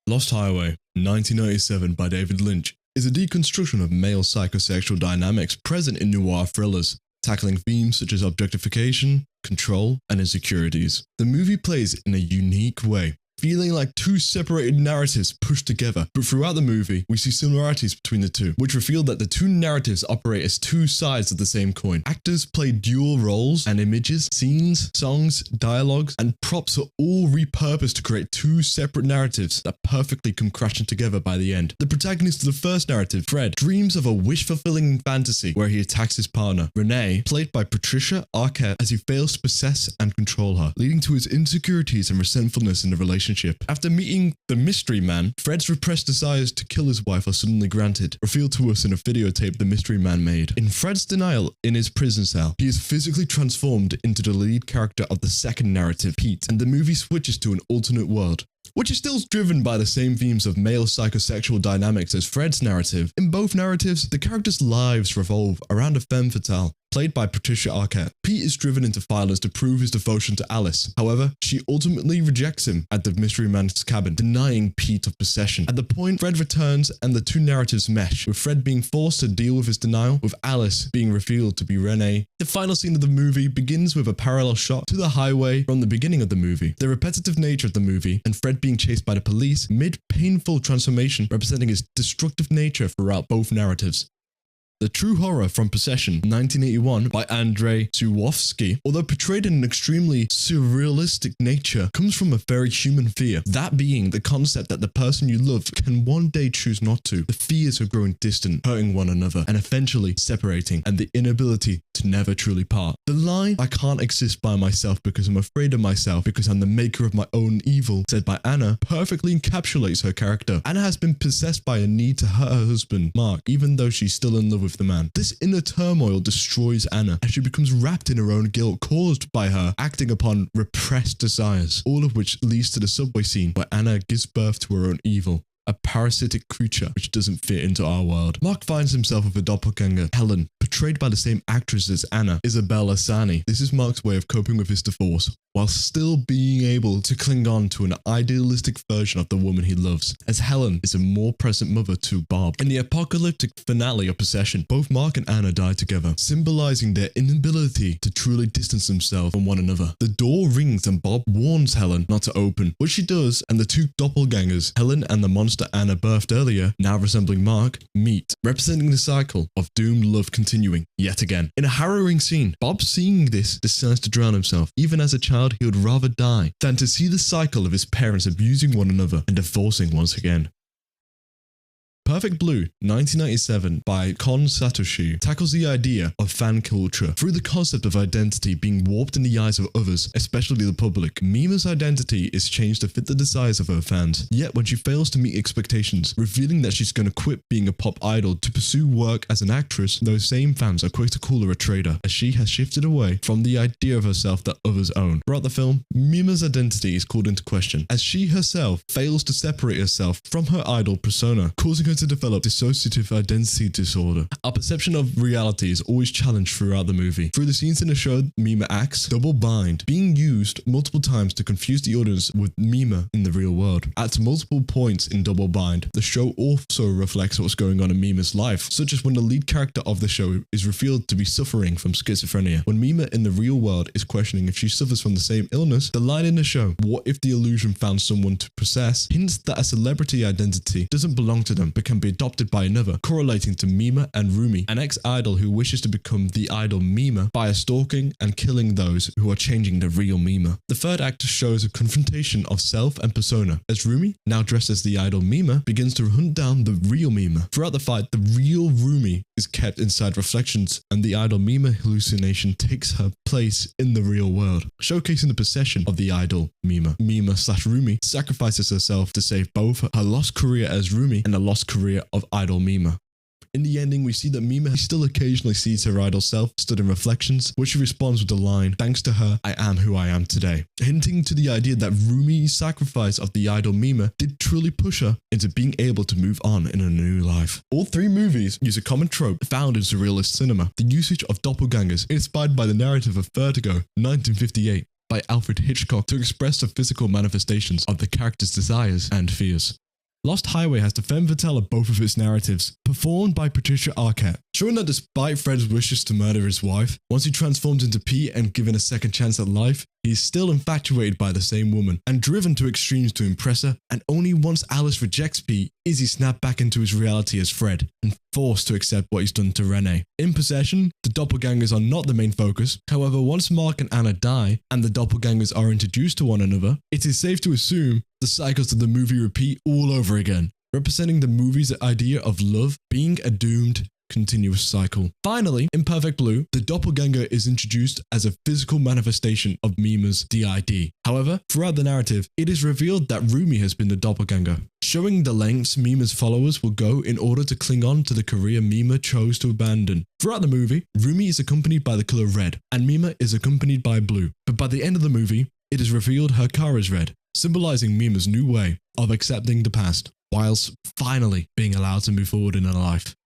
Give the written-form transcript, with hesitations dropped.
Lost Highway, 1997 by David Lynch, is a deconstruction of male psychosexual dynamics present in noir thrillers, tackling themes such as objectification, control, and insecurities. The movie plays in a unique way, feeling like two separated narratives pushed together, but throughout the movie, we see similarities between the two, which reveal that the two narratives operate as two sides of the same coin. Actors play dual roles, and images, scenes, songs, dialogues, and props are all repurposed to create two separate narratives that perfectly come crashing together by the end. The protagonist of the first narrative, Fred, dreams of a wish-fulfilling fantasy where he attacks his partner, Renee, played by Patricia Arquette, as he fails to possess and control her, leading to his insecurities and resentfulness in the relationship. After meeting the mystery man, Fred's repressed desires to kill his wife are suddenly granted, revealed to us in a videotape the mystery man made. In Fred's denial in his prison cell, he is physically transformed into the lead character of the second narrative, Pete, and the movie switches to an alternate world, which is still driven by the same themes of male psychosexual dynamics as Fred's narrative. In both narratives, the characters' lives revolve around a femme fatale, played by Patricia Arquette. Pete is driven into violence to prove his devotion to Alice. However, she ultimately rejects him at the mystery man's cabin, denying Pete of possession. At the point, Fred returns and the two narratives mesh, with Fred being forced to deal with his denial, with Alice being revealed to be Renee. The final scene of the movie begins with a parallel shot to the highway from the beginning of the movie. The repetitive nature of the movie, and Fred being chased by the police, mid-painful transformation representing his destructive nature throughout both narratives. The True Horror from Possession, 1981 by Andrzej Sułowski, although portrayed in an extremely surrealistic nature, comes from a very human fear, that being the concept that the person you love can one day choose not to, the fears of growing distant, hurting one another, and eventually separating, and the inability to never truly part. The line, "I can't exist by myself because I'm afraid of myself because I'm the maker of my own evil," said by Anna, perfectly encapsulates her character. Anna has been possessed by a need to hurt her husband, Mark, even though she's still in love with the man. This inner turmoil destroys Anna as she becomes wrapped in her own guilt caused by her acting upon repressed desires, all of which leads to the subway scene where Anna gives birth to her own evil, a parasitic creature which doesn't fit into our world. Mark finds himself with a doppelganger, Helen, portrayed by the same actress as Anna, Isabella Sani. This is Mark's way of coping with his divorce, while still being able to cling on to an idealistic version of the woman he loves, as Helen is a more present mother to Bob. In the apocalyptic finale of Possession, both Mark and Anna die together, symbolizing their inability to truly distance themselves from one another. The door rings and Bob warns Helen not to open, which she does, and the two doppelgangers, Helen and the monster Anna birthed earlier, now resembling Mark, meet, representing the cycle of doomed love continuing yet again. In a harrowing scene, Bob, seeing this, decides to drown himself. Even as a child, he would rather die than to see the cycle of his parents abusing one another and divorcing once again. Perfect Blue, 1997 by Kon Satoshi, tackles the idea of fan culture through the concept of identity being warped in the eyes of others, especially the public. Mima's identity is changed to fit the desires of her fans, yet when she fails to meet expectations, revealing that she's going to quit being a pop idol to pursue work as an actress, those same fans are quick to call her a traitor, as she has shifted away from the idea of herself that others own. Throughout the film, Mima's identity is called into question, as she herself fails to separate herself from her idol persona, causing her to develop dissociative identity disorder. Our perception of reality is always challenged throughout the movie. Through the scenes in the show, Mima acts double bind, being used multiple times to confuse the audience with Mima in the real world. At multiple points in Double Bind, the show also reflects what's going on in Mima's life, such as when the lead character of the show is revealed to be suffering from schizophrenia. When Mima in the real world is questioning if she suffers from the same illness, the line in the show, "What if the illusion found someone to possess?" hints that a celebrity identity doesn't belong to them but can be adopted by another, correlating to Mima and Rumi, an ex-idol who wishes to become the idol Mima by stalking and killing those who are changing the real Mima. The third act shows a confrontation of self and persona, as Rumi, now dressed as the idol Mima, begins to hunt down the real Mima. Throughout the fight, the real Rumi is kept inside reflections, and the idol Mima hallucination takes her place in the real world, showcasing the possession of the idol Mima. Mima/Rumi sacrifices herself to save both her lost career as Rumi and the lost career of idol Mima. In the ending, we see that Mima still occasionally sees her idol self stood in reflections, which she responds with the line, "Thanks to her, I am who I am today," hinting to the idea that Rumi's sacrifice of the idol Mima did truly push her into being able to move on in a new life. All three movies use a common trope found in surrealist cinema, the usage of doppelgangers, inspired by the narrative of Vertigo, 1958, by Alfred Hitchcock, to express the physical manifestations of the character's desires and fears. Lost Highway has the femme fatale of both of its narratives, performed by Patricia Arquette, showing that despite Fred's wishes to murder his wife, once he transforms into Pete and given a second chance at life, he is still infatuated by the same woman and driven to extremes to impress her, and only once Alice rejects Pete is he snapped back into his reality as Fred and forced to accept what he's done to Renee. In Possession, the doppelgangers are not the main focus. However, once Mark and Anna die and the doppelgangers are introduced to one another, it is safe to assume the cycles of the movie repeat all over again, representing the movie's idea of love being a doomed continuous cycle. Finally, in Perfect Blue, the doppelganger is introduced as a physical manifestation of Mima's DID. However, throughout the narrative, it is revealed that Rumi has been the doppelganger, showing the lengths Mima's followers will go in order to cling on to the career Mima chose to abandon. Throughout the movie, Rumi is accompanied by the color red, and Mima is accompanied by blue. But by the end of the movie, it is revealed her car is red, symbolizing Mima's new way of accepting the past, whilst finally being allowed to move forward in her life.